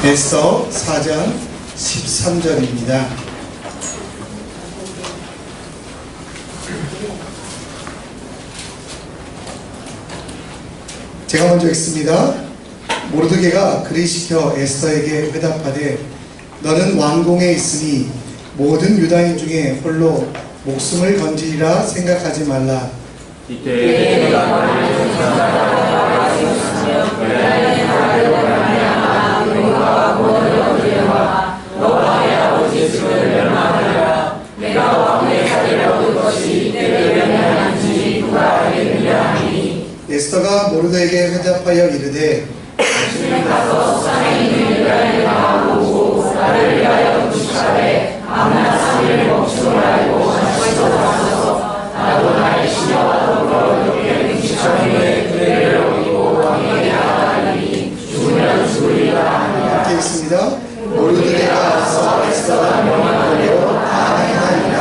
에스더 4장 13절입니다. 제가 먼저 읽습니다. 모르드게가 그리 시켜 에스더에게 회답하되 너는 왕궁에 있으니 모든 유다인 중에 홀로 목숨을 건지리라 생각하지 말라. 이때 내가 너를 전사하라 하시며 유다의 나라로 말미암아 너와 모든 어디와 너와 내 아버지 집을 멸망하리라. 내가 왕의 자리를 얻은 것이 이때를 멸망한지 누가 알겠느냐 하니 에스더가 모르드게에게 회답하여 이르되 당신은 가서 산에 있는 유다인을 나오고 나를 위하여 부축하되 아무나 산을 멈추고 알고 하시고 하소서. 나도 나의 시녀와 더불어 이렇게 부축하기에 그대를 어기고 왕에게 나아가니 죽으면 죽으리라 하니라. 이렇게 있습니다. 모르드게가 와서 에스더가 명령한 대로 다 행하니라.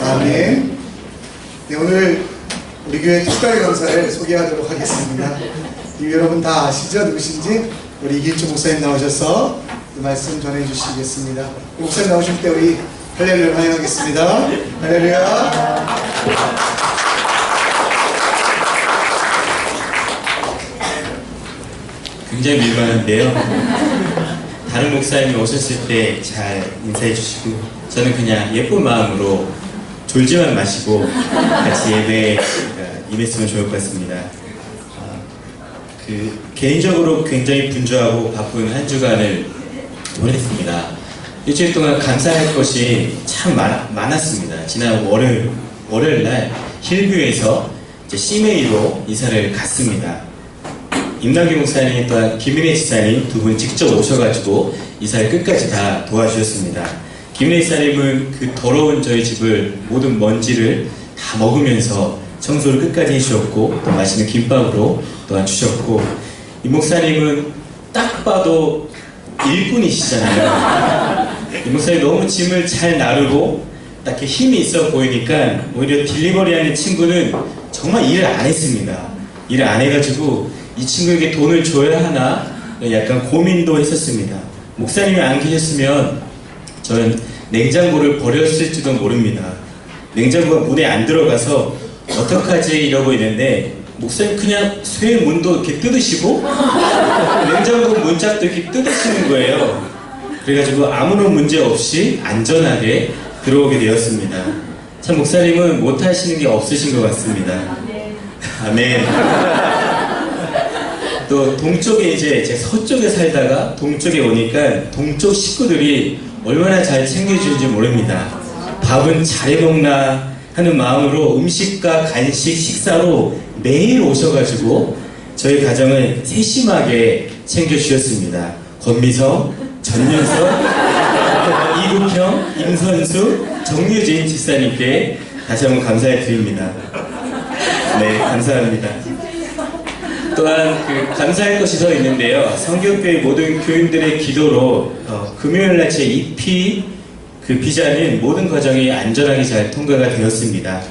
아멘. 네, 오늘 우리 교회 특별 강사를 소개하도록 하겠습니다. 여러분 다 아시죠? 누구신지? 우리 이길주 목사님 나오셔서 그 말씀 전해주시겠습니다. 목사님 나오실 때 우리 할렐루야 환영하겠습니다. 할렐루야. 굉장히 민망한데요. 다른 목사님이 오셨을 때 잘 인사해 주시고 저는 그냥 예쁜 마음으로 졸지만 마시고 같이 예배에 임했으면 좋을 것 같습니다. 개인적으로 굉장히 분주하고 바쁜 한 주간을 보냈습니다. 일주일 동안 감사할 것이 참 많았습니다. 지난 월요일 날 힐뷰에서 CMA로 이사를 갔습니다. 임남기 목사님 또한 김인혜 지사님 두 분 직접 오셔가지고 이사를 끝까지 다 도와주셨습니다. 김인혜 지사님은 그 더러운 저희 집을 모든 먼지를 다 먹으면서 청소를 끝까지 해주셨고 또 맛있는 김밥으로 또한 주셨고, 이 목사님은 딱 봐도 일꾼이시잖아요. 이 목사님이 너무 짐을 잘 나르고 딱 이렇게 힘이 있어 보이니까 오히려 딜리버리하는 친구는 정말 일을 안 했습니다. 일을 안 해가지고 이 친구에게 돈을 줘야 하나 약간 고민도 했었습니다. 목사님이 안 계셨으면 저는 냉장고를 버렸을지도 모릅니다. 냉장고가 문에 안 들어가서 어떡하지 이러고 있는데 목사님 그냥 쇠 문도 이렇게 뜯으시고 냉장고 문짝도 이렇게 뜯으시는 거예요. 그래가지고 아무런 문제 없이 안전하게 들어오게 되었습니다. 참 목사님은 못하시는 게 없으신 것 같습니다. 아멘. 또 동쪽에 이제 제가 서쪽에 살다가 동쪽에 오니까 동쪽 식구들이 얼마나 잘 챙겨주는지 모릅니다. 밥은 잘해 먹나 하는 마음으로 음식과 간식, 식사로 매일 오셔가지고 저희 가정을 세심하게 챙겨주셨습니다. 권미성, 전윤석, 이국형, 임선수, 정유진 집사님께 다시 한번 감사해 드립니다. 네, 감사합니다. 또한 감사할 것이 더 있는데요. 성경교회 모든 교인들의 기도로 금요일날 제 EP 비자는 모든 과정이 안전하게 잘 통과가 되었습니다.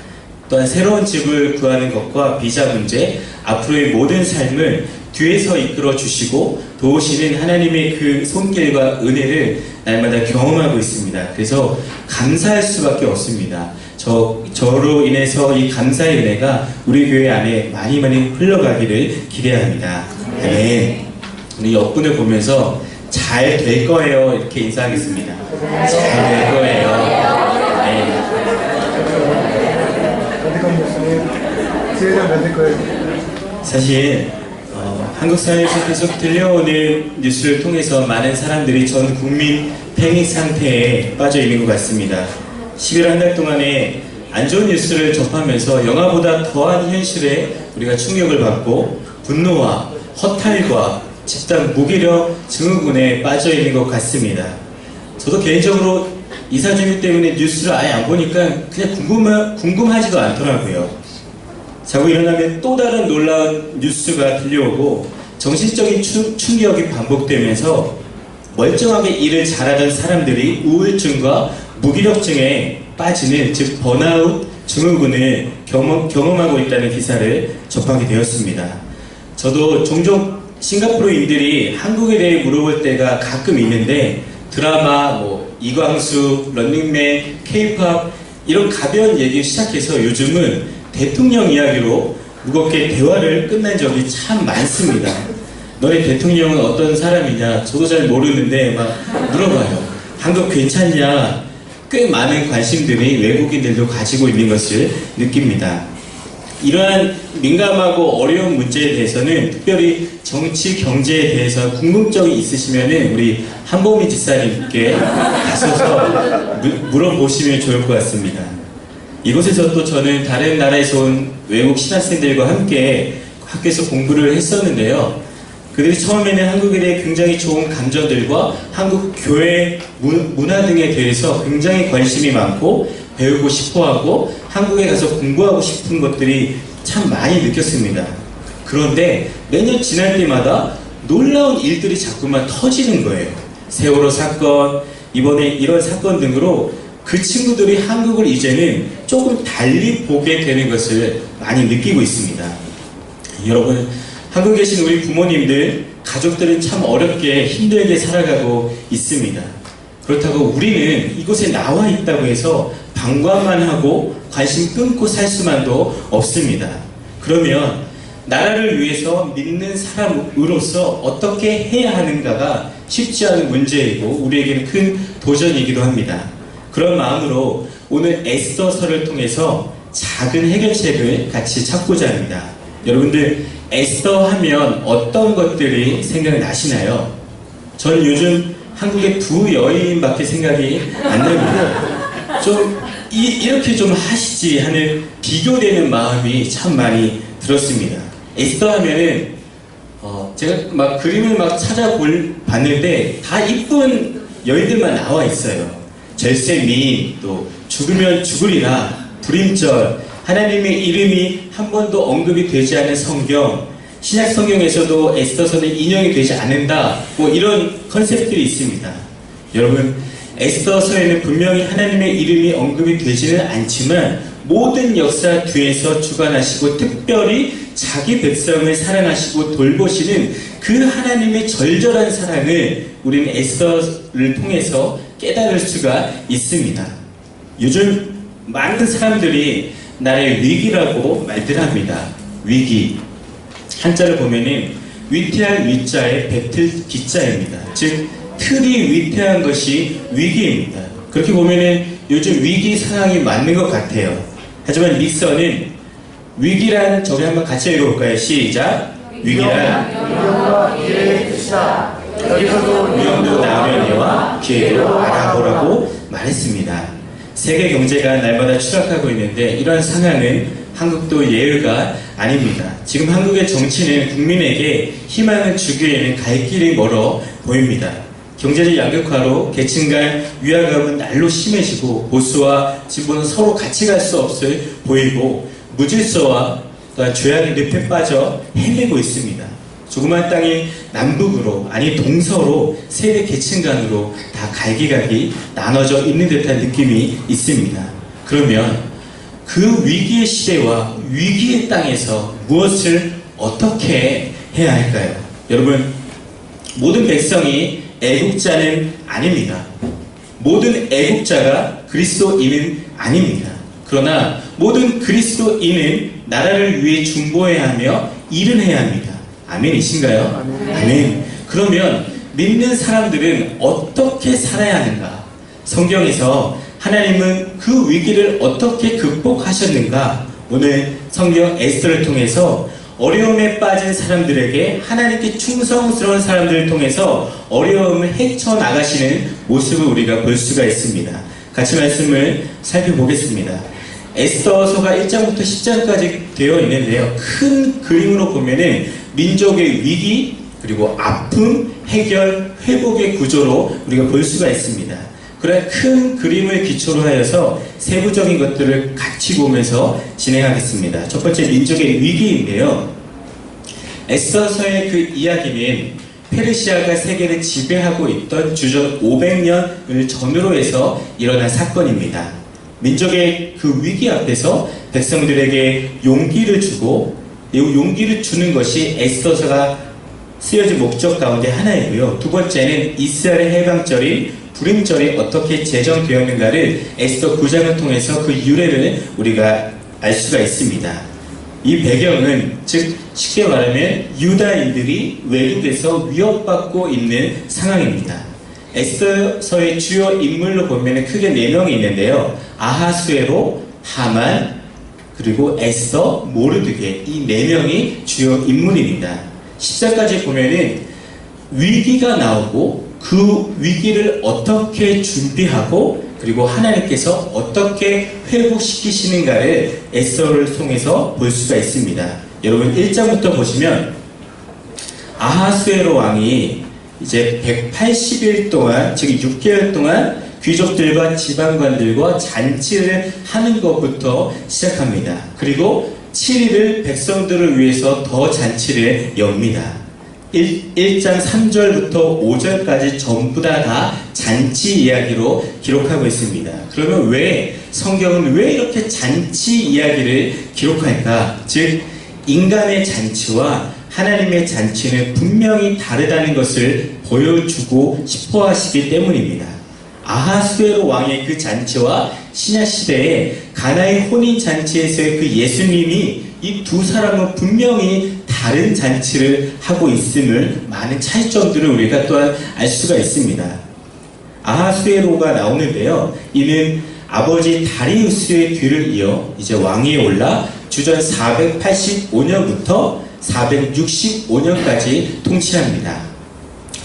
또한 새로운 집을 구하는 것과 비자 문제, 앞으로의 모든 삶을 뒤에서 이끌어 주시고 도우시는 하나님의 그 손길과 은혜를 날마다 경험하고 있습니다. 그래서 감사할 수밖에 없습니다. 저로 인해서 이 감사의 은혜가 우리 교회 안에 많이 흘러가기를 기대합니다. 네. 우리 옆분을 보면서 잘 될 거예요 이렇게 인사하겠습니다. 잘 될 거예요. 네. 사실 한국 사회에서 계속 들려오는 뉴스를 통해서 많은 사람들이 전 국민 패닉 상태에 빠져 있는 것 같습니다. 11월 한 달 동안에 안 좋은 뉴스를 접하면서 영화보다 더한 현실에 우리가 충격을 받고 분노와 허탈과 집단 무기력 증후군에 빠져 있는 것 같습니다. 저도 개인적으로 이사 준비 때문에 뉴스를 아예 안 보니까 그냥 궁금하지도 않더라고요. 자고 일어나면 또 다른 놀라운 뉴스가 들려오고 정신적인 충격이 반복되면서 멀쩡하게 일을 잘하던 사람들이 우울증과 무기력증에 빠지는, 즉 번아웃 증후군을 경험하고 있다는 기사를 접하게 되었습니다. 저도 종종 싱가포르인들이 한국에 대해 물어볼 때가 가끔 있는데 드라마, 이광수, 런닝맨, 케이팝 이런 가벼운 얘기 시작해서 요즘은 대통령 이야기로 무겁게 대화를 끝난 적이 참 많습니다. 너네 대통령은 어떤 사람이냐? 저도 잘 모르는데 막 물어봐요. 한국 괜찮냐? 꽤 많은 관심들이 외국인들도 가지고 있는 것을 느낍니다. 이러한 민감하고 어려운 문제에 대해서는 특별히 정치, 경제에 대해서 궁금증이 있으시면은 우리 한보미 집사님께 가셔서 물어보시면 좋을 것 같습니다. 이곳에서 또 저는 다른 나라에서 온 외국 신학생들과 함께 학교에서 공부를 했었는데요. 그들이 처음에는 한국에 대해 굉장히 좋은 감정들과 한국 교회 문화 등에 대해서 굉장히 관심이 많고 배우고 싶어하고 한국에 가서 공부하고 싶은 것들이 참 많이 느꼈습니다. 그런데 매년 지날 때마다 놀라운 일들이 자꾸만 터지는 거예요. 세월호 사건, 이번에 이런 사건 등으로 그 친구들이 한국을 이제는 조금 달리 보게 되는 것을 많이 느끼고 있습니다. 여러분, 한국에 계신 우리 부모님들, 가족들은 참 어렵게 힘들게 살아가고 있습니다. 그렇다고 우리는 이곳에 나와 있다고 해서 방관만 하고 관심 끊고 살 수만도 없습니다. 그러면 나라를 위해서 믿는 사람으로서 어떻게 해야 하는가가 쉽지 않은 문제이고 우리에게는 큰 도전이기도 합니다. 그런 마음으로 오늘 에스더서를 통해서 작은 해결책을 같이 찾고자 합니다. 여러분들 에스더 하면 어떤 것들이 생각나시나요? 저는 요즘 한국의 두 여인밖에 생각이 안 납니다. 좀 이렇게 좀 하시지 하는 비교되는 마음이 참 많이 들었습니다. 에스더 하면은 제가 막 그림을 막 찾아봤는데 다 이쁜 여인들만 나와 있어요. 절세미인, 또 죽으면 죽으리라, 불임절, 하나님의 이름이 한 번도 언급이 되지 않은 성경, 신약 성경에서도 에스더서는 인용이 되지 않는다, 이런 컨셉들이 있습니다. 여러분, 에스더서에는 분명히 하나님의 이름이 언급이 되지는 않지만 모든 역사 뒤에서 주관하시고 특별히 자기 백성을 사랑하시고 돌보시는 그 하나님의 절절한 사랑을 우리는 에스더를 통해서 깨달을 수가 있습니다. 요즘 많은 사람들이 나라의 위기라고 말들 합니다. 위기. 한자를 보면은 위태한 위자에 배틀 기자입니다. 즉 틀이 위태한 것이 위기입니다. 그렇게 보면은 요즘 위기 상황이 맞는 것 같아요. 하지만 믹서는 위기란, 저기 한번 같이 읽어볼까요? 시작. 위기란 위험과 기회의 뜻이다. 여기서도 위험도 나오려니와 기회도 알아보라고 말했습니다. 세계 경제가 날마다 추락하고 있는데 이러한 상황은 한국도 예외가 아닙니다. 지금 한국의 정치는 국민에게 희망을 주기에는 갈 길이 멀어 보입니다. 경제적 양극화로 계층 간 위화감은 날로 심해지고 보수와 진보는 서로 같이 갈 수 없을 보이고 무질서와 또한 죄악의 늪에 빠져 헤매고 있습니다. 조그만 땅이 남북으로, 아니 동서로 세대 계층 간으로 다 갈기갈기 나눠져 있는 듯한 느낌이 있습니다. 그러면 그 위기의 시대와 위기의 땅에서 무엇을 어떻게 해야 할까요? 여러분, 모든 백성이 애국자는 아닙니다. 모든 애국자가 그리스도인은 아닙니다. 그러나 모든 그리스도인은 나라를 위해 중보해야 하며 일을 해야 합니다. 아멘이신가요? 아멘. 그러면 믿는 사람들은 어떻게 살아야 하는가? 성경에서 하나님은 그 위기를 어떻게 극복하셨는가? 오늘 성경 에스더를 통해서 어려움에 빠진 사람들에게 하나님께 충성스러운 사람들을 통해서 어려움을 헤쳐나가시는 모습을 우리가 볼 수가 있습니다. 같이 말씀을 살펴보겠습니다. 에스더서가 1장부터 10장까지 되어 있는데요. 큰 그림으로 보면은 민족의 위기, 그리고 아픔, 해결, 회복의 구조로 우리가 볼 수가 있습니다. 그런 큰 그림을 기초로 하여서 세부적인 것들을 같이 보면서 진행하겠습니다. 첫 번째, 민족의 위기인데요. 에스더서의 그 이야기는 페르시아가 세계를 지배하고 있던 주전 500년을 전후로 해서 일어난 사건입니다. 민족의 그 위기 앞에서 백성들에게 용기를 주고 이 용기를 주는 것이 에스더서가 쓰여진 목적 가운데 하나이고요. 두 번째는 이스라엘의 해방절인 불임절이 어떻게 제정되었는가를 에스더 9장을 통해서 그 유래를 우리가 알 수가 있습니다. 이 배경은 즉 쉽게 말하면 유다인들이 외국에서 위협받고 있는 상황입니다. 에스더서의 주요 인물로 보면 크게 4명이 있는데요. 아하수에로, 하만, 그리고 에스더, 모르드게 이 4명이 주요 인물입니다. 10절까지 보면은 위기가 나오고 그 위기를 어떻게 준비하고 그리고 하나님께서 어떻게 회복시키시는가를 에스더를 통해서 볼 수가 있습니다. 여러분 1장부터 보시면 아하수에로 왕이 이제 180일 동안 즉 6개월 동안 귀족들과 지방관들과 잔치를 하는 것부터 시작합니다. 그리고 7일을 백성들을 위해서 더 잔치를 엽니다. 1장 3절부터 5절까지 전부 다 잔치 이야기로 기록하고 있습니다. 그러면 왜 성경은 왜 이렇게 잔치 이야기를 기록할까? 즉 인간의 잔치와 하나님의 잔치는 분명히 다르다는 것을 보여주고 싶어 하시기 때문입니다. 아하수에로 왕의 그 잔치와 신약시대의 가나의 혼인잔치에서의 그 예수님이 이 두 사람은 분명히 다른 잔치를 하고 있음을 많은 차이점들을 우리가 또한 알 수가 있습니다. 아하수에로가 나오는데요. 이는 아버지 다리우스의 뒤를 이어 이제 왕위에 올라 주전 485년부터 465년까지 통치합니다.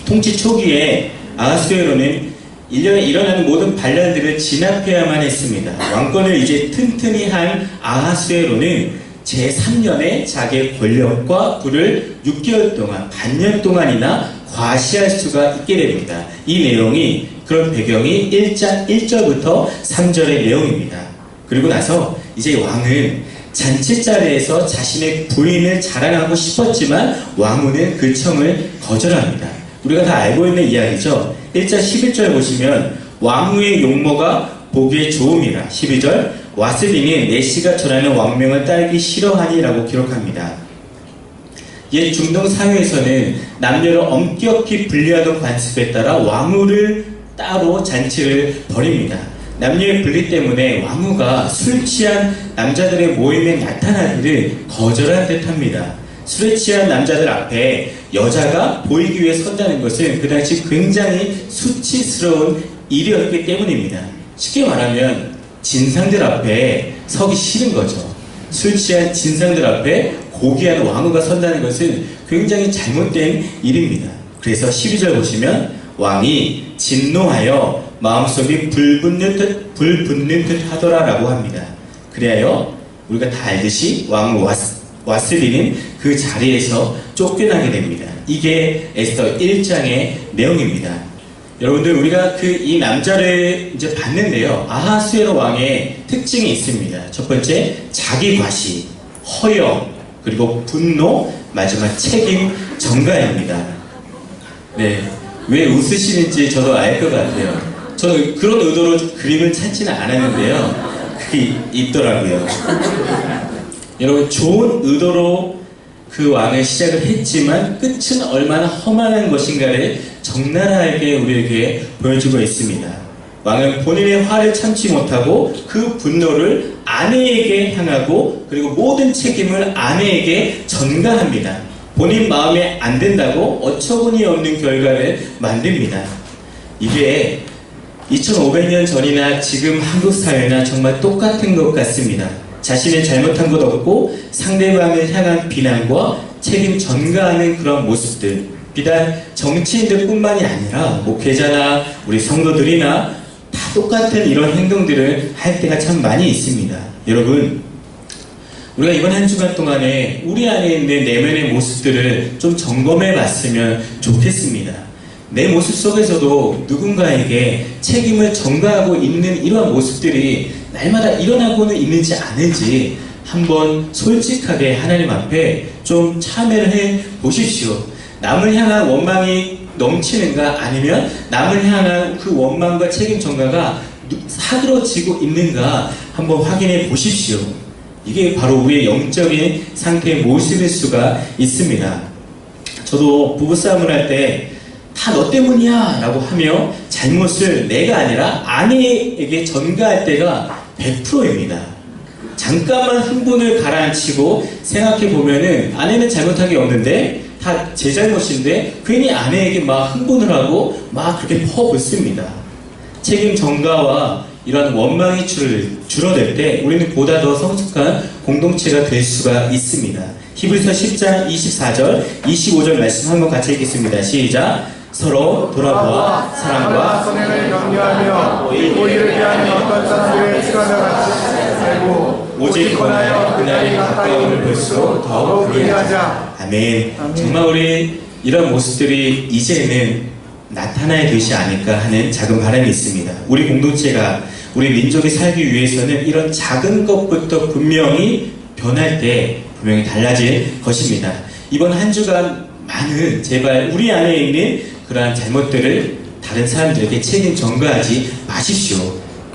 통치 초기에 아하수에로는 1년에 일어나는 모든 반란들을 진압해야만 했습니다. 왕권을 이제 튼튼히 한 아하수에로는 제3년에 자기의 권력과 부를 6개월 동안, 반년 동안이나 과시할 수가 있게 됩니다. 이 내용이, 그런 배경이 1장 1절부터 3절의 내용입니다. 그리고 나서 이제 왕은 잔치 자리에서 자신의 부인을 자랑하고 싶었지만 왕후는 그 청을 거절합니다. 우리가 다 알고 있는 이야기죠. 1장 11절 보시면 왕후의 용모가 보기에 좋음이라. 12절 와스디는 내시가 전하는 왕명을 따르기 싫어하니라고 기록합니다. 옛 중동 사회에서는 남녀를 엄격히 분리하던 관습에 따라 왕후를 따로 잔치를 벌입니다. 남녀의 분리 때문에 왕후가 술 취한 남자들의 모임에 나타나기를 거절한 듯합니다. 술에 취한 남자들 앞에 여자가 보이기 위해 선다는 것은 그 당시 굉장히 수치스러운 일이었기 때문입니다. 쉽게 말하면 진상들 앞에 서기 싫은 거죠. 술 취한 진상들 앞에 고귀한 왕후가 선다는 것은 굉장히 잘못된 일입니다. 그래서 12절 보시면 왕이 진노하여 마음속이 불붙는 듯 하더라라고 합니다. 그리하여 우리가 다 알듯이 왕후 와스리는 그 자리에서 쫓겨나게 됩니다. 이게 에스더 1장의 내용입니다. 여러분들 우리가 이 남자를 이제 봤는데요. 아하수에로 왕의 특징이 있습니다. 첫 번째 자기 과시, 허영, 그리고 분노, 마지막 책임 전가입니다. 네, 왜 웃으시는지 저도 알 것 같아요. 저는 그런 의도로 그림을 찾지는 않았는데요. 그게 있더라고요. 여러분 좋은 의도로 그 왕을 시작을 했지만 끝은 얼마나 험한 것인가를 적나라하게 우리에게 보여주고 있습니다. 왕은 본인의 화를 참지 못하고 그 분노를 아내에게 향하고 그리고 모든 책임을 아내에게 전가합니다. 본인 마음에 안 든다고 어처구니 없는 결과를 만듭니다. 이게 2500년 전이나 지금 한국 사회나 정말 똑같은 것 같습니다. 자신은 잘못한 것 없고 상대방을 향한 비난과 책임 전가하는 그런 모습들, 비단 정치인들 뿐만이 아니라 목회자나 우리 성도들이나 다 똑같은 이런 행동들을 할 때가 참 많이 있습니다. 여러분, 우리가 이번 한 주간 동안에 우리 안에 있는 내면의 모습들을 좀 점검해 봤으면 좋겠습니다. 내 모습 속에서도 누군가에게 책임을 전가하고 있는 이러한 모습들이 날마다 일어나고는 있는지 않은지 한번 솔직하게 하나님 앞에 좀 참여를 해 보십시오. 남을 향한 원망이 넘치는가 아니면 남을 향한 그 원망과 책임 전가가 사그러지고 있는가 한번 확인해 보십시오. 이게 바로 우리의 영적인 상태의 모습일 수가 있습니다. 저도 부부싸움을 할 때 다 너 때문이야 라고 하며 잘못을 내가 아니라 아내에게 전가할 때가 100%입니다. 잠깐만 흥분을 가라앉히고 생각해보면은 아내는 잘못한 게 없는데 다 제 잘못인데 괜히 아내에게 막 흥분을 하고 막 그렇게 퍼붓습니다. 책임 전가와 이런 원망이 줄어들 때 우리는 보다 더 성숙한 공동체가 될 수가 있습니다. 히브리서 10장 24절 25절 말씀 한번 같이 읽겠습니다. 시작. 서로 돌아보아 사랑과 선행을 격려하며 우리를 위하여 어떤 사람들의 시간을 알고 오직 권하여 그날이 가까움을 볼수록 더욱 그리하자. 아멘. 정말 우리 이런 모습들이 이제는 나타나야 되지 않을까 하는 작은 바람이 있습니다. 우리 공동체가 우리 민족이 살기 위해서는 이런 작은 것부터 분명히 변할 때 분명히 달라질 것입니다. 이번 한 주간 많은 제발 우리 안에 있는 그러한 잘못들을 다른 사람들에게 책임 전가하지 마십시오.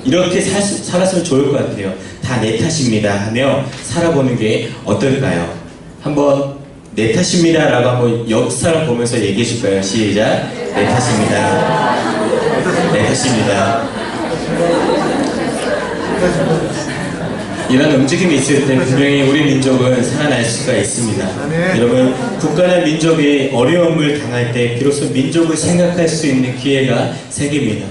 이렇게 살았으면 좋을 것 같아요. 다 내 탓입니다 하며 살아보는 게 어떨까요? 한번 내 탓입니다 라고 한번 옆 사람 보면서 얘기해 줄까요? 시작. 내 탓입니다. 내 탓입니다. 이런 움직임이 있을 때 분명히 우리 민족은 살아날 수가 있습니다. 여러분, 국가나 민족이 어려움을 당할 때 비로소 민족을 생각할 수 있는 기회가 생깁니다.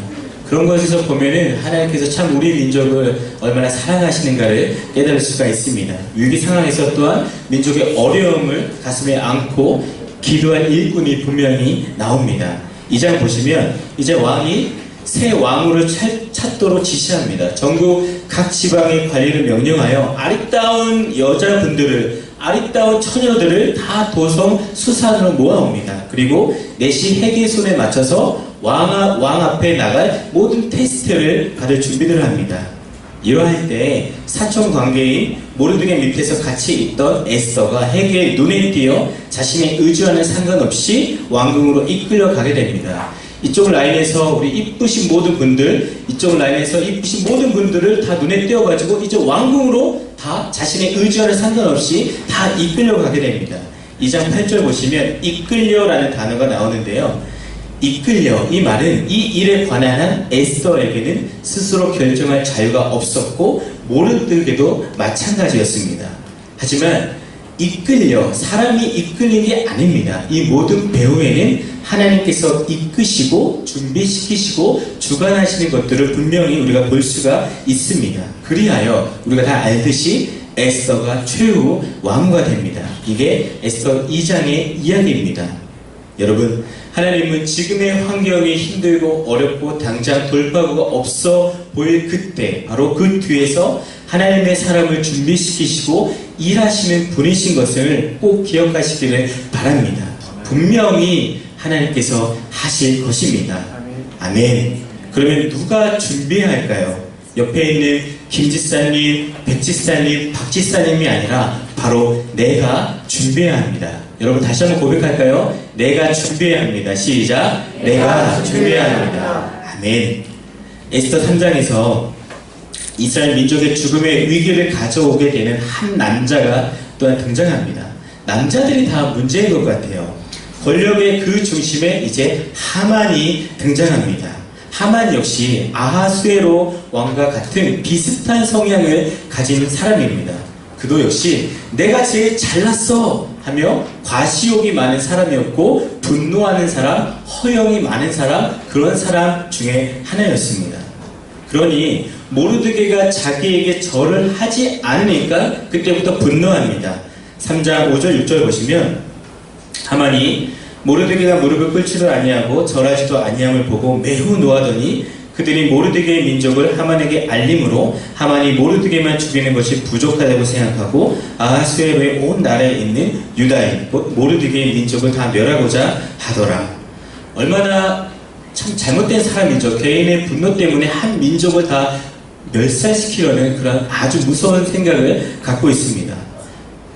그런 것에서 보면은 하나님께서 참 우리 민족을 얼마나 사랑하시는가를 깨달을 수가 있습니다. 위기 상황에서 또한 민족의 어려움을 가슴에 안고 기도할 일꾼이 분명히 나옵니다. 이 장 보시면 이제 왕이 새 왕후를 찾도록 지시합니다. 전국 각 지방의 관리를 명령하여 아리따운 여자분들을, 아리따운 처녀들을 다 도성 수산으로 모아옵니다. 그리고 내시 해계 손에 맞춰서 왕 앞에 나갈 모든 테스트를 받을 준비를 합니다. 이러할 때 사촌 관계인 모르드게 밑에서 같이 있던 에스더가 해계의 눈에 띄어 자신의 의지와는 상관없이 왕궁으로 이끌려 가게 됩니다. 이쪽 라인에서 우리 이쁘신 모든 분들, 이쪽 라인에서 이쁘신 모든 분들을 다 눈에 띄어가지고 이제 왕궁으로 다 자신의 의지와는 상관없이 다 이끌려 가게 됩니다. 2장 8절 보시면 이끌려라는 단어가 나오는데요. 이끌려, 이 말은 이 일에 관한 한 에스더에게는 스스로 결정할 자유가 없었고 모르드게도 마찬가지였습니다. 하지만 이끌려, 사람이 이끌린 게 아닙니다. 이 모든 배후에는 하나님께서 이끄시고 준비시키시고 주관하시는 것들을 분명히 우리가 볼 수가 있습니다. 그리하여 우리가 다 알듯이 에스더가 최후 왕후가 됩니다. 이게 에스더 2장의 이야기입니다. 여러분, 하나님은 지금의 환경이 힘들고 어렵고 당장 돌파구가 없어 보일 그때, 바로 그 뒤에서 하나님의 사람을 준비시키시고 일하시는 분이신 것을 꼭 기억하시기를 바랍니다. 분명히 하나님께서 하실 것입니다. 아멘. 그러면 누가 준비해야 할까요? 옆에 있는 김지사님, 백지사님, 박지사님이 아니라 바로 내가 준비해야 합니다. 여러분 다시 한번 고백할까요? 내가 준비해야 합니다. 시작. 내가 준비해야 합니다. 아멘. 에스더 3장에서 이스라엘 민족의 죽음의 위기를 가져오게 되는 한 남자가 또한 등장합니다. 남자들이 다 문제인 것 같아요. 권력의 그 중심에 이제 하만이 등장합니다. 하만 역시 아하수에로 왕과 같은 비슷한 성향을 가진 사람입니다. 그도 역시 내가 제일 잘났어 하며 과시욕이 많은 사람이었고 분노하는 사람, 허영이 많은 사람, 그런 사람 중에 하나였습니다. 그러니 모르드게가 자기에게 절을 하지 않으니까 그때부터 분노합니다. 3장 5절 6절 보시면 하만이 모르드게가 무릎을 꿇지도 아니하고 절하지도 아니함을 보고 매우 노하더니 그들이 모르드게의 민족을 하만에게 알림으로 하만이 모르드게만 죽이는 것이 부족하다고 생각하고 아하수에로의 온 나라에 있는 유다인 모르드게의 민족을 다 멸하고자 하더라. 얼마나 참 잘못된 사람이죠. 개인의 분노 때문에 한 민족을 다 멸살시키려는 그런 아주 무서운 생각을 갖고 있습니다.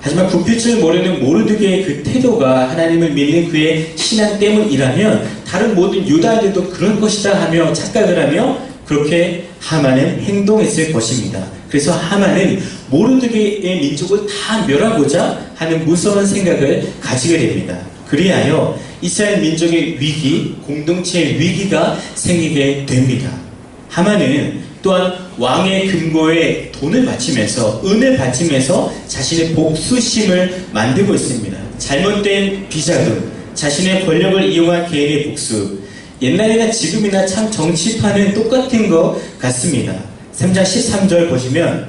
하지만 굽힐 모르는 모르드게의 그 태도가 하나님을 믿는 그의 신앙 때문이라면 다른 모든 유다인들도 그런 것이다 하며 착각을 하며 그렇게 하만은 행동했을 것입니다. 그래서 하만은 모르드게의 민족을 다 멸하고자 하는 무서운 생각을 가지게 됩니다. 그리하여 이스라엘 민족의 위기, 공동체의 위기가 생기게 됩니다. 하만은 또한 왕의 금고에 돈을 바치면서, 은을 바치면서 자신의 복수심을 만들고 있습니다. 잘못된 비자금, 자신의 권력을 이용한 개인의 복수, 옛날이나 지금이나 참 정치판은 똑같은 것 같습니다. 3장 13절 보시면,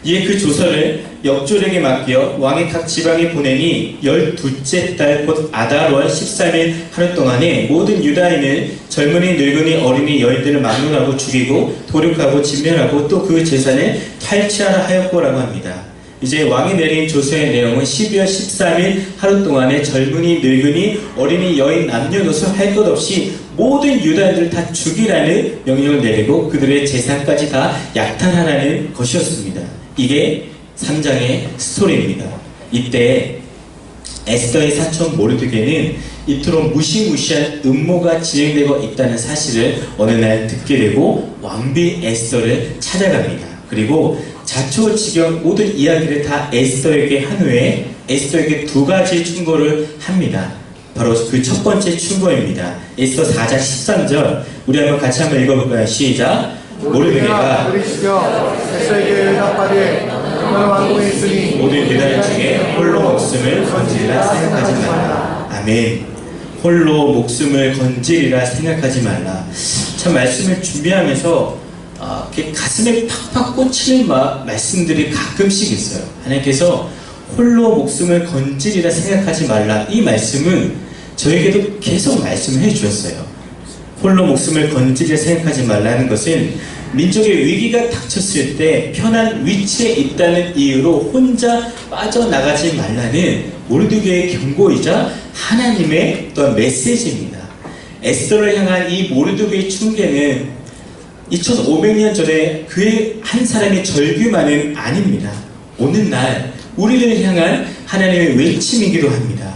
이에 그 조서를 역졸에게 맡겨 왕의 각 지방에 보내니 12째 달 곧 아달월 13일 하루 동안에 모든 유다인을 젊은이, 늙은이, 어린이, 여인들을 막론하고 죽이고 도륙하고 진멸하고 또 그 재산을 탈취하라 하였고라고 합니다. 이제 왕이 내린 조서의 내용은 12월 13일 하루 동안에 젊은이, 늙은이, 어린이, 여인, 남녀노소 할 것 없이 모든 유다인들을 다 죽이라는 명령을 내리고 그들의 재산까지 다 약탈하라는 것이었습니다. 이게 3장의 스토리입니다. 이때 에스더의 사촌 모르드게는 이토록 무시무시한 음모가 진행되고 있다는 사실을 어느 날 듣게 되고 왕비 에스더를 찾아갑니다. 그리고 자초지경 모든 이야기를 다 에스더에게 한 후에 에스더에게 두 가지 충고를 합니다. 바로 그 첫 번째 충고입니다. 에스더 4장 13절 우리 같이 한번 읽어볼까요? 시작! 모르드게가 그리시켜 에스더에게 응답하되 너는 왕궁에 있으니 모든 유다인 중에 홀로 목숨을 건지리라 생각하지 말라. 아멘. 홀로 목숨을 건지리라 생각하지 말라. 참 말씀을 준비하면서 이렇게 가슴에 팍팍 꽂히는 말씀들이 가끔씩 있어요. 하나님께서 홀로 목숨을 건지리라 생각하지 말라. 이 말씀은 저에게도 계속 말씀을 해주셨어요. 홀로 목숨을 건지리라 생각하지 말라는 것은 민족의 위기가 닥쳤을 때 편한 위치에 있다는 이유로 혼자 빠져나가지 말라는 모르드게의 경고이자 하나님의 또한 메시지입니다. 에스더를 향한 이 모르드게의 충계는 2500년 전에 그의 한 사람의 절규만은 아닙니다. 오늘날 우리를 향한 하나님의 외침이기도 합니다.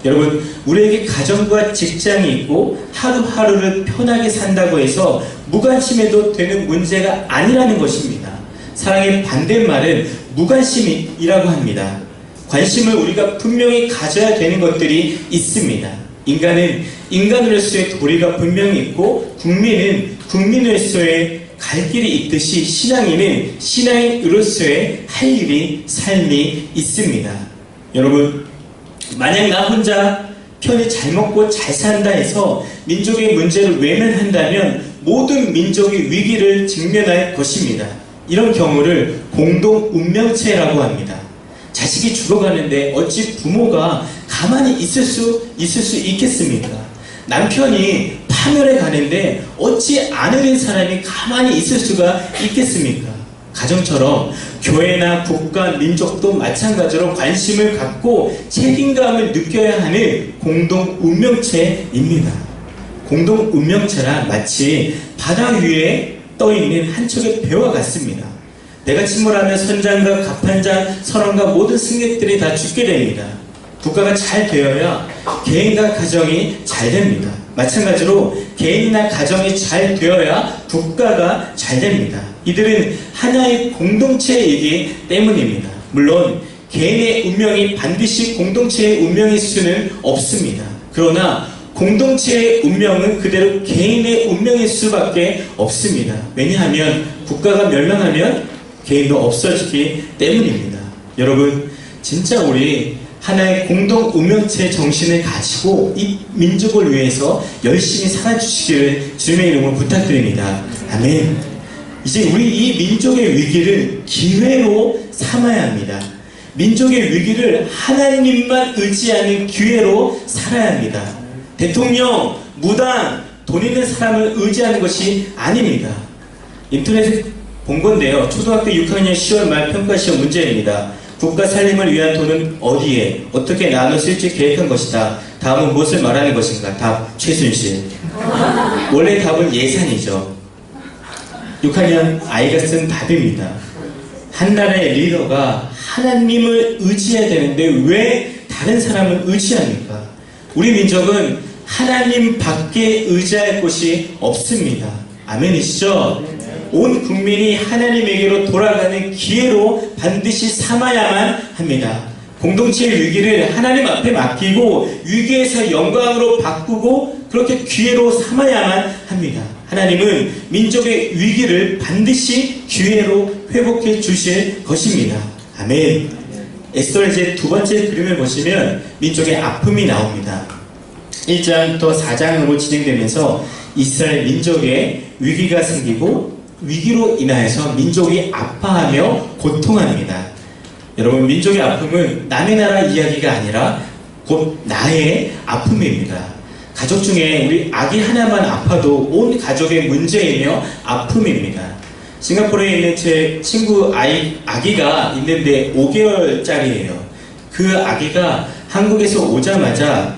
여러분, 우리에게 가정과 직장이 있고 하루하루를 편하게 산다고 해서 무관심해도 되는 문제가 아니라는 것입니다. 사랑의 반대말은 무관심이라고 합니다. 관심을 우리가 분명히 가져야 되는 것들이 있습니다. 인간은 인간으로서의 도리가 분명히 있고 국민은 국민으로서의 갈 길이 있듯이 신앙인은 신앙인으로서의 할 일이 삶이 있습니다. 여러분, 만약 나 혼자 편히 잘 먹고 잘 산다 해서 민족의 문제를 외면한다면 모든 민족의 위기를 직면할 것입니다. 이런 경우를 공동 운명체라고 합니다. 자식이 죽어가는데 어찌 부모가 가만히 있을 수 있겠습니까? 남편이 파멸해 가는데 어찌 아내된 사람이 가만히 있을 수가 있겠습니까? 가정처럼 교회나 국가, 민족도 마찬가지로 관심을 갖고 책임감을 느껴야 하는 공동 운명체입니다. 공동 운명체란 마치 바다 위에 떠있는 한 척의 배와 같습니다. 내가 침몰하면 선장과 갑판장, 선원과 모든 승객들이 다 죽게 됩니다. 국가가 잘 되어야 개인과 가정이 잘 됩니다. 마찬가지로 개인이나 가정이 잘 되어야 국가가 잘 됩니다. 이들은 하나의 공동체이기 때문입니다. 물론 개인의 운명이 반드시 공동체의 운명일 수는 없습니다. 그러나 공동체의 운명은 그대로 개인의 운명일 수밖에 없습니다. 왜냐하면 국가가 멸망하면 개인도 없어지기 때문입니다. 여러분, 진짜 우리 하나의 공동 운명체 정신을 가지고 이 민족을 위해서 열심히 살아주시기를 주님의 이름으로 부탁드립니다. 아멘. 이제 우리 이 민족의 위기를 기회로 삼아야 합니다. 민족의 위기를 하나님만 의지하는 기회로 살아야 합니다. 대통령, 무당, 돈 있는 사람을 의지하는 것이 아닙니다. 인터넷에 본 건데요. 초등학교 6학년 10월 말 평가시험 문제입니다. 국가 살림을 위한 돈은 어디에 어떻게 나눠 쓸지 계획한 것이다. 다음은 무엇을 말하는 것인가? 답, 최순실. 원래 답은 예산이죠. 6학년 아이가 쓴 답입니다. 한 나라의 리더가 하나님을 의지해야 되는데 왜 다른 사람을 의지합니까? 우리 민족은 하나님 밖에 의지할 곳이 없습니다. 아멘이시죠? 온 국민이 하나님에게로 돌아가는 기회로 반드시 삼아야만 합니다. 공동체의 위기를 하나님 앞에 맡기고 위기에서 영광으로 바꾸고 그렇게 기회로 삼아야만 합니다. 하나님은 민족의 위기를 반드시 기회로 회복해 주실 것입니다. 아멘. 에스더의 이제 두 번째 그림을 보시면 민족의 아픔이 나옵니다. 1장부터 4장으로 진행되면서 이스라엘 민족의 위기가 생기고 위기로 인하여서 민족이 아파하며 고통합니다. 여러분, 민족의 아픔은 남의 나라 이야기가 아니라 곧 나의 아픔입니다. 가족 중에 우리 아기 하나만 아파도 온 가족의 문제이며 아픔입니다. 싱가포르에 있는 제 친구 아기가 있는데 5개월짜리예요. 그 아기가 한국에서 오자마자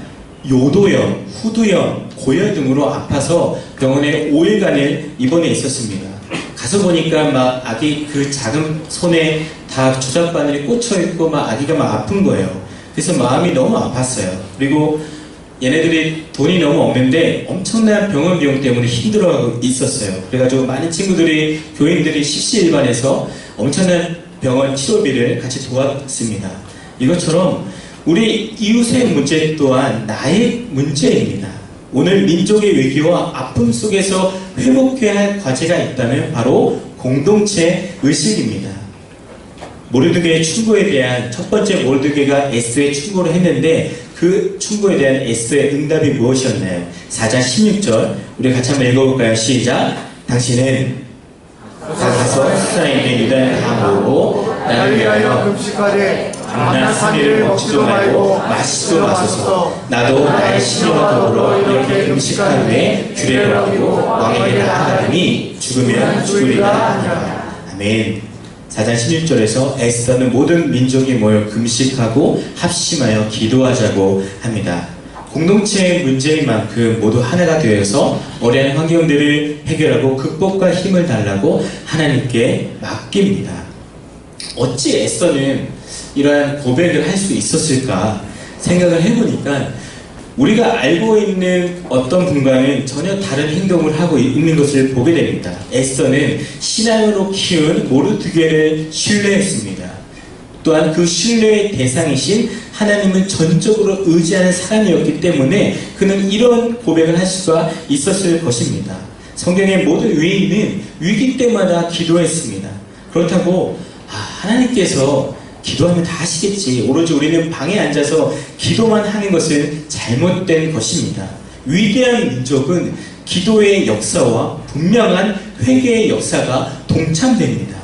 요도염, 후두염, 고열 등으로 아파서 병원에 5일간을 입원해 있었습니다. 가서 보니까 막 아기 그 작은 손에 다 조작바늘이 꽂혀 있고 막 아기가 막 아픈 거예요. 그래서 마음이 너무 아팠어요. 그리고 얘네들이 돈이 너무 없는데 엄청난 병원 비용 때문에 힘들어하고 있었어요. 그래가지고 많은 친구들이, 교인들이 십시일반해서 엄청난 병원 치료비를 같이 도왔습니다. 이것처럼 우리 이웃의 문제 또한 나의 문제입니다. 오늘 민족의 위기와 아픔 속에서 회복해야 할 과제가 있다면 바로 공동체 의식입니다. 모르드게의 충고에 대한 첫 번째, 모르드게가 에스더의 충고를 했는데 그 충고에 대한 에스더의 응답이 무엇이었나요? 4장 16절 우리 같이 한번 읽어볼까요? 시작! 당신은 가서 수사에 있는 유다인을 다 모으고 나를 위하여 금식하되 만난 3일을 먹지도 말고 마시지도 마소서. 나도 나의 신녀와 더불어 이렇게 금식한 후에 규례를 어기고 왕에게 나아가니 죽으면 죽으리라 하니라. 아멘. 4장 16절에서 에스더는 모든 민족이 모여 금식하고 합심하여 기도하자고 합니다. 공동체의 문제인 만큼 모두 하나가 되어서 어려운 환경들을 해결하고 극복과 힘을 달라고 하나님께 맡깁니다. 어찌 에스더는 이러한 고백을 할 수 있었을까 생각을 해보니까 우리가 알고 있는 어떤 분과는 전혀 다른 행동을 하고 있는 것을 보게 됩니다. 에스더는 신앙으로 키운 모르드게를 신뢰했습니다. 또한 그 신뢰의 대상이신 하나님은 전적으로 의지하는 사람이었기 때문에 그는 이런 고백을 할 수가 있었을 것입니다. 성경의 모든 위인은 위기 때마다 기도했습니다. 그렇다고 하나님께서 기도하면 다 하시겠지, 오로지 우리는 방에 앉아서 기도만 하는 것은 잘못된 것입니다. 위대한 민족은 기도의 역사와 분명한 회개의 역사가 동참됩니다.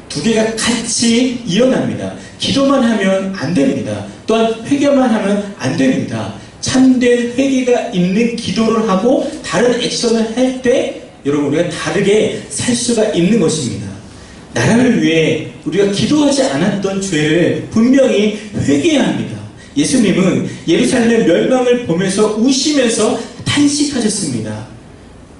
두 개가 같이 일어납니다. 기도만 하면 안 됩니다. 또한 회개만 하면 안 됩니다. 참된 회개가 있는 기도를 하고 다른 액션을 할 때 여러분 우리가 다르게 살 수가 있는 것입니다. 나라를 위해 우리가 기도하지 않았던 죄를 분명히 회개해야 합니다. 예수님은 예루살렘 멸망을 보면서 우시면서 탄식하셨습니다.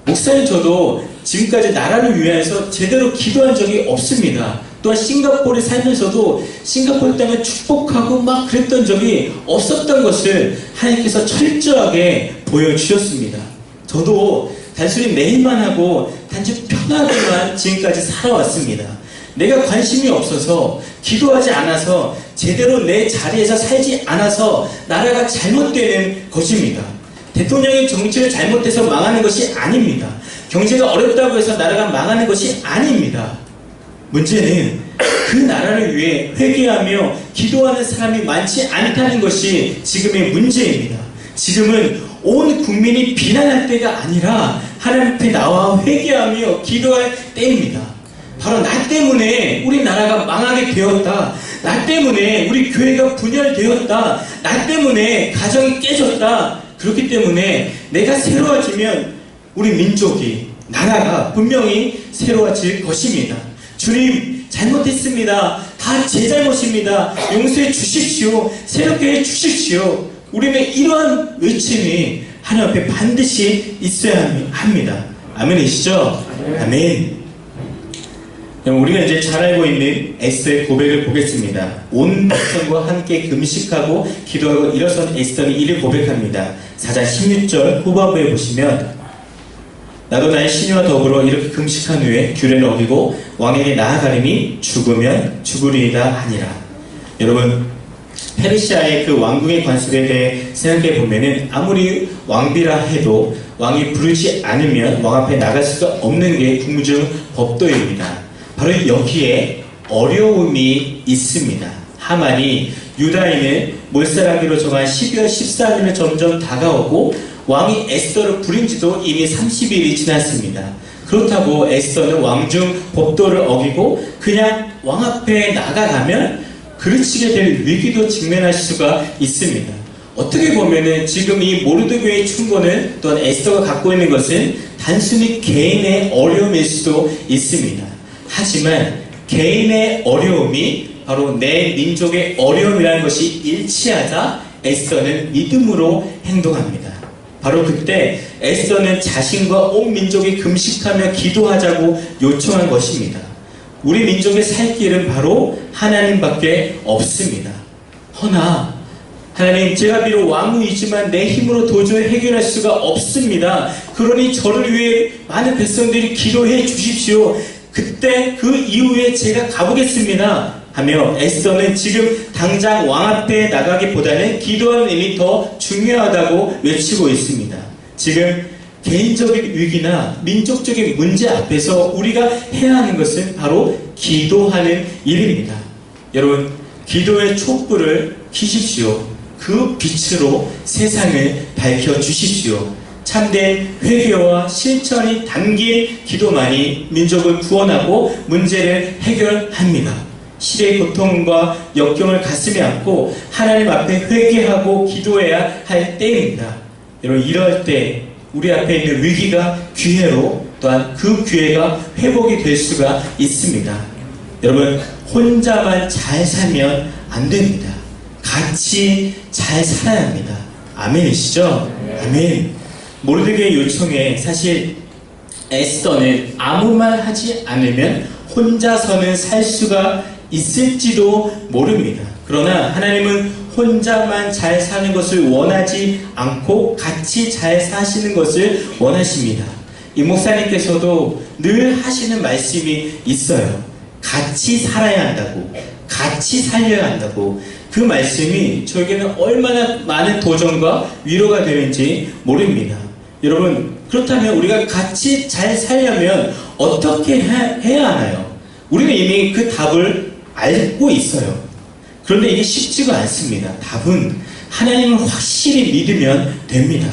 목사님, 저도 지금까지 나라를 위해서 제대로 기도한 적이 없습니다. 또한 싱가포르에 살면서도 싱가포르 땅을 축복하고 막 그랬던 적이 없었던 것을 하나님께서 철저하게 보여주셨습니다. 저도 단순히 매일만 하고 단지 편하게만 지금까지 살아왔습니다. 내가 관심이 없어서, 기도하지 않아서, 제대로 내 자리에서 살지 않아서 나라가 잘못되는 것입니다. 대통령의 정치를 잘못해서 망하는 것이 아닙니다. 경제가 어렵다고 해서 나라가 망하는 것이 아닙니다. 문제는 그 나라를 위해 회개하며 기도하는 사람이 많지 않다는 것이 지금의 문제입니다. 지금은 온 국민이 비난할 때가 아니라 하나님 앞에 나와 회개하며 기도할 때입니다. 바로 나 때문에 우리 나라가 망하게 되었다. 나 때문에 우리 교회가 분열되었다. 나 때문에 가정이 깨졌다. 그렇기 때문에 내가 새로워지면 우리 민족이, 나라가 분명히 새로워질 것입니다. 주님, 잘못했습니다. 다 제 잘못입니다. 용서해 주십시오. 새롭게 해 주십시오. 우리는 이러한 외침이 하나님 앞에 반드시 있어야 합니다. 아멘이시죠? 아멘. 그럼 우리가 이제 잘 알고 있는 에스더의 고백을 보겠습니다. 온 백성과 함께 금식하고 기도하고 일어선 에스더는 이를 고백합니다. 4장 16절 후반부에 보시면 나도 나의 신녀와 더불어 이렇게 금식한 후에 규례를 어기고 왕에게 나아가리니 죽으면 죽으리이다 하니라. 여러분, 페르시아의 그 왕궁의 관습에 대해 생각해 보면은 아무리 왕비라 해도 왕이 부르지 않으면 왕 앞에 나갈 수가 없는 게 국무중 법도입니다. 바로 여기에 어려움이 있습니다. 하만이 유다인을 몰살하기로 정한 12월 14일을 점점 다가오고 왕이 에스더를 부린 지도 이미 30일이 지났습니다. 그렇다고 에스더는 왕중 법도를 어기고 그냥 왕 앞에 나가가면 그르치게 될 위기도 직면할 수가 있습니다. 어떻게 보면은 지금 이 모르드게의 충고는 또한 에스더가 갖고 있는 것은 단순히 개인의 어려움일 수도 있습니다. 하지만 개인의 어려움이 바로 내 민족의 어려움이라는 것이 일치하자 에스더는 믿음으로 행동합니다. 바로 그때 에스더는 자신과 온 민족이 금식하며 기도하자고 요청한 것입니다. 우리 민족의 살 길은 바로 하나님밖에 없습니다. 허나 하나님, 제가 비록 왕후이지만 내 힘으로 도저히 해결할 수가 없습니다. 그러니 저를 위해 많은 백성들이 기도해 주십시오. 그때 그 이후에 제가 가보겠습니다 하며 에스더는 지금 당장 왕 앞에 나가기보다는 기도하는 일이 더 중요하다고 외치고 있습니다. 지금 개인적인 위기나 민족적인 문제 앞에서 우리가 해야 하는 것은 바로 기도하는 일입니다. 여러분, 기도의 촛불을 켜십시오. 그 빛으로 세상을 밝혀주십시오. 참된 회개와 실천이 담긴 기도만이 민족을 구원하고 문제를 해결합니다. 시대의 고통과 역경을 가슴에 안고 하나님 앞에 회개하고 기도해야 할 때입니다. 여러분, 이럴 때 우리 앞에 있는 위기가 기회로 또한 그 기회가 회복이 될 수가 있습니다. 여러분, 혼자만 잘 살면 안 됩니다. 같이 잘 살아야 합니다. 아멘이시죠? 아멘. 모르드게의 요청에 사실 에스더는 아무 말 하지 않으면 혼자서는 살 수가 있을지도 모릅니다. 그러나 하나님은 혼자만 잘 사는 것을 원하지 않고 같이 잘 사시는 것을 원하십니다. 이 목사님께서도 늘 하시는 말씀이 있어요. 같이 살아야 한다고, 같이 살려야 한다고. 그 말씀이 저에게는 얼마나 많은 도전과 위로가 되는지 모릅니다. 여러분, 그렇다면 우리가 같이 잘 살려면 어떻게 해야 하나요? 우리는 이미 그 답을 알고 있어요. 그런데 이게 쉽지가 않습니다. 답은 하나님을 확실히 믿으면 됩니다.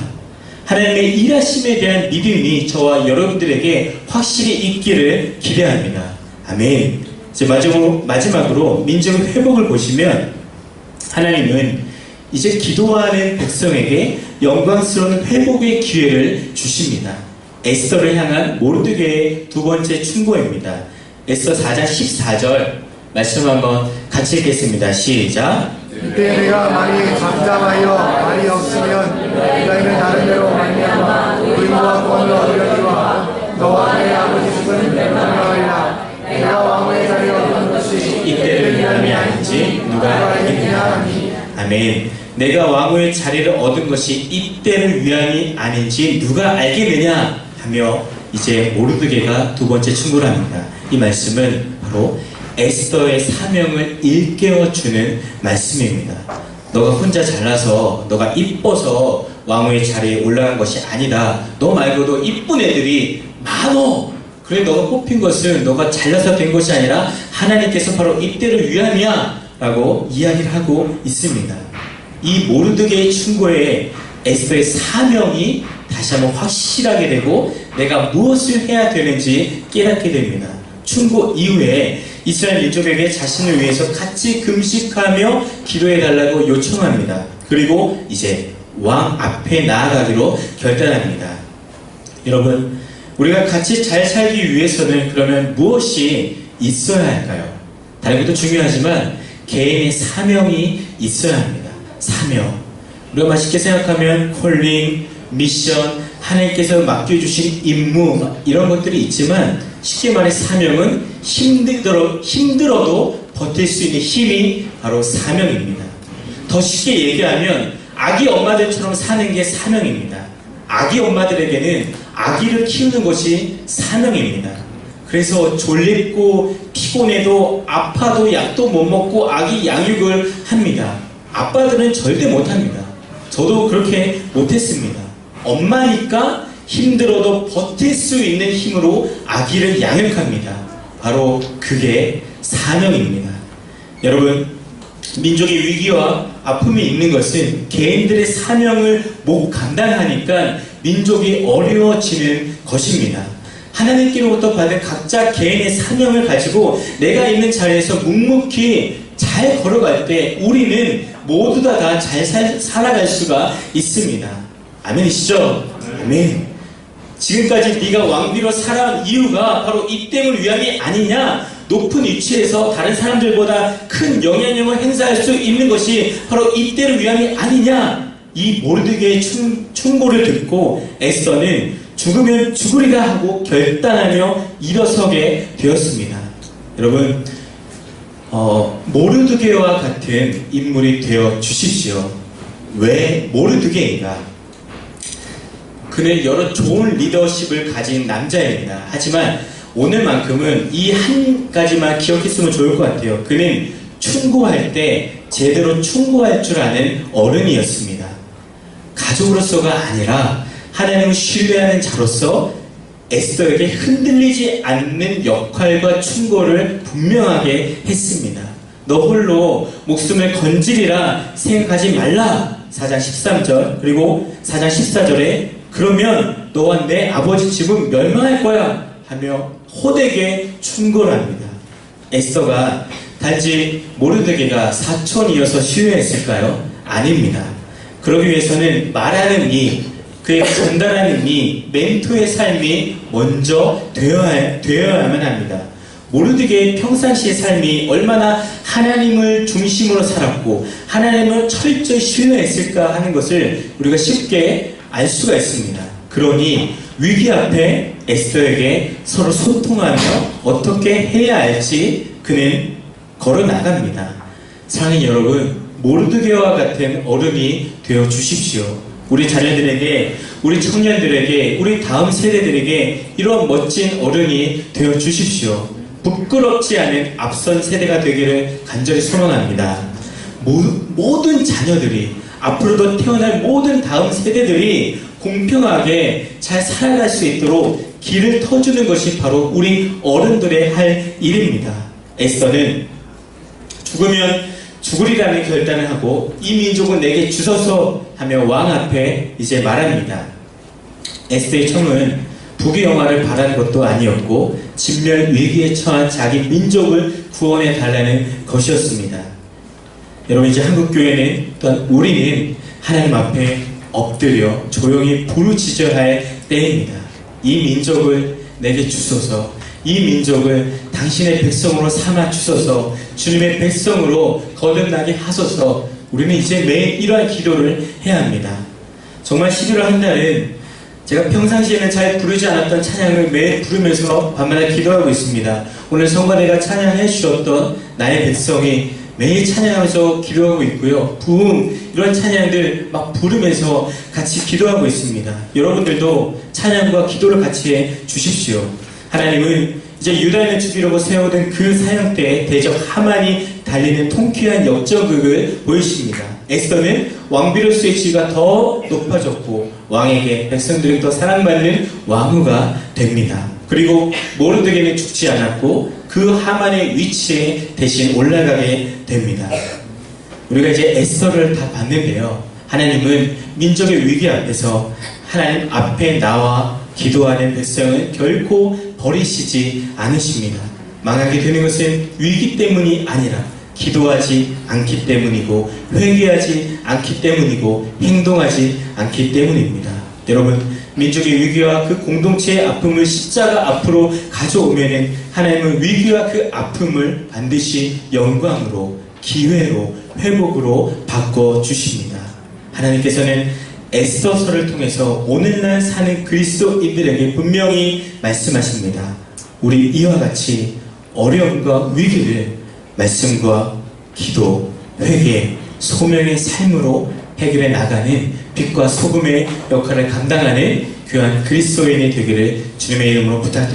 하나님의 일하심에 대한 믿음이 저와 여러분들에게 확실히 있기를 기대합니다. 아멘. 이제 마지막으로 민족의 회복을 보시면 하나님은 이제 기도하는 백성에게 영광스러운 회복의 기회를 주십니다. 에스더를 향한 모르드게의 두 번째 충고입니다. 에스더 4장 14절 말씀 한번 같이 읽겠습니다. 시작. 이때 내가 많이 잠잠하여 말이 없으면 유다인은 나름대로 말미암아 의무와 권을 얻으려니와 너와 내 아버지 집은 명령하리라. 내가 왕후의 자리에 얻은 것이 이때를 위함이 아닌지 누가 알겠느냐 하니. 아멘. 내가 왕후의 자리를 얻은 것이 이때를 위함이 아닌지 누가 알겠느냐 하며 이제 모르드게가 두 번째 충고를 합니다. 이 말씀은 바로 에스더의 사명을 일깨워주는 말씀입니다. 너가 혼자 잘나서 너가 이뻐서 왕후의 자리에 올라간 것이 아니다. 너 말고도 이쁜 애들이 많어. 그래, 너가 뽑힌 것은 너가 잘나서 된 것이 아니라 하나님께서 바로 이때를 위함이야 라고 이야기를 하고 있습니다. 이 모르드게의 충고에 에스더의 사명이 다시 한번 확실하게 되고 내가 무엇을 해야 되는지 깨닫게 됩니다. 충고 이후에 이스라엘 민족에게 자신을 위해서 같이 금식하며 기도해달라고 요청합니다. 그리고 이제 왕 앞에 나아가기로 결단합니다. 여러분, 우리가 같이 잘 살기 위해서는 그러면 무엇이 있어야 할까요? 다른 것도 중요하지만 개인의 사명이 있어야 합니다. 사명. 우리가 맛있게 생각하면 콜링, 미션, 하나님께서 맡겨주신 임무 이런 것들이 있지만 쉽게 말해 사명은 힘들어도 버틸 수 있는 힘이 바로 사명입니다. 더 쉽게 얘기하면 아기 엄마들처럼 사는 게 사명입니다. 아기 엄마들에게는 아기를 키우는 것이 사명입니다. 그래서 졸립고 피곤해도 아파도 약도 못 먹고 아기 양육을 합니다. 아빠들은 절대 못합니다. 저도 그렇게 못했습니다. 엄마니까 힘들어도 버틸 수 있는 힘으로 아기를 양육합니다. 바로 그게 사명입니다. 여러분, 민족의 위기와 아픔이 있는 것은 개인들의 사명을 못 감당하니까 민족이 어려워지는 것입니다. 하나님께로부터 받은 각자 개인의 사명을 가지고 내가 있는 자리에서 묵묵히 잘 걸어갈 때 우리는 모두 다 잘 살아갈 수가 있습니다. 아멘이시죠? 아멘. 지금까지 네가 왕비로 살아온 이유가 바로 이 땡을 위함이 아니냐? 높은 위치에서 다른 사람들보다 큰 영향력을 행사할 수 있는 것이 바로 이때를 위함이 아니냐? 이 모르드게의 충고를 듣고 에스더는 죽으면 죽으리라 하고 결단하며 일어서게 되었습니다. 여러분, 모르드게와 같은 인물이 되어 주십시오. 왜 모르드게인가? 그는 여러 좋은 리더십을 가진 남자입니다. 하지만 오늘만큼은 이 한 가지만 기억했으면 좋을 것 같아요. 그는 충고할 때 제대로 충고할 줄 아는 어른이었습니다. 가족으로서가 아니라 하나님을 신뢰하는 자로서 에스더에게 흔들리지 않는 역할과 충고를 분명하게 했습니다. 너 홀로 목숨을 건지리라 생각하지 말라. 4장 13절 그리고 4장 14절에 그러면 너와 내 아버지 집은 멸망할 거야 하며 호되게 충고를 합니다. 에스더가 단지 모르드게가 사촌이어서 신뢰했을까요? 아닙니다. 그러기 위해서는 말하는 이, 그의 전달하는 이 멘토의 삶이 먼저 되어야만 합니다. 모르드게의 평상시의 삶이 얼마나 하나님을 중심으로 살았고 하나님을 철저히 신뢰했을까 하는 것을 우리가 쉽게 알 수가 있습니다. 그러니 위기 앞에 에스더에게 서로 소통하며 어떻게 해야 할지 그는 걸어 나갑니다. 사랑하는 여러분, 모르드게와 같은 어른이 되어 주십시오. 우리 자녀들에게, 우리 청년들에게, 우리 다음 세대들에게 이런 멋진 어른이 되어 주십시오. 부끄럽지 않은 앞선 세대가 되기를 간절히 소원합니다. 모든 자녀들이, 앞으로도 태어날 모든 다음 세대들이 공평하게 잘 살아갈 수 있도록 길을 터주는 것이 바로 우리 어른들의 할 일입니다. 에스더는 죽으면 죽으리라는 결단을 하고 이 민족은 내게 주소서 하며 왕 앞에 이제 말합니다. 에스더의 청은 부귀영화를 바라는 것도 아니었고 진멸 위기에 처한 자기 민족을 구원해 달라는 것이었습니다. 여러분, 이제 한국교회는 또한 우리는 하나님 앞에 엎드려 조용히 부르짖어야 할 때입니다. 이 민족을 내게 주소서, 이 민족을 당신의 백성으로 삼아 주소서, 주님의 백성으로 거듭나게 하소서. 우리는 이제 매일 이러한 기도를 해야 합니다. 정말 11월 한 달은 제가 평상시에는 잘 부르지 않았던 찬양을 매일 부르면서 밤마다 기도하고 있습니다. 오늘 성가대가 찬양해 주셨던 나의 백성이 매일 찬양하면서 기도하고 있고요. 부흥 이런 찬양들 막 부르면서 같이 기도하고 있습니다. 여러분들도 찬양과 기도를 같이 해 주십시오. 하나님은 이제 유다인을 죽이려고 세우던 그 사형 때에 대적 하만이 달리는 통쾌한 역전극을 보이십니다. 에스더는 왕비로서의 지위가 더 높아졌고 왕에게 백성들이 더 사랑받는 왕후가 됩니다. 그리고 모르드게는 죽지 않았고 그 하만의 위치에 대신 올라가게 됩니다. 우리가 이제 에스더를 다 봤는데요. 하나님은 민족의 위기 앞에서 하나님 앞에 나와 기도하는 백성을 결코 버리시지 않으십니다. 망하게 되는 것은 위기 때문이 아니라 기도하지 않기 때문이고 회개하지 않기 때문이고 행동하지 않기 때문입니다. 여러분, 민족의 위기와 그 공동체의 아픔을 십자가 앞으로 가져오면은 하나님은 위기와 그 아픔을 반드시 영광으로, 기회로, 회복으로 바꿔주십니다. 하나님께서는 에스더서를 통해서 오늘날 사는 그리스도인들에게 분명히 말씀하십니다. 우리 이와 같이 어려움과 위기를 말씀과 기도, 회개, 소명의 삶으로 해결해 나가는 빛과 소금의 역할을 감당하는 귀한 그리스도인이 되기를 주님의 이름으로 부탁드립니다.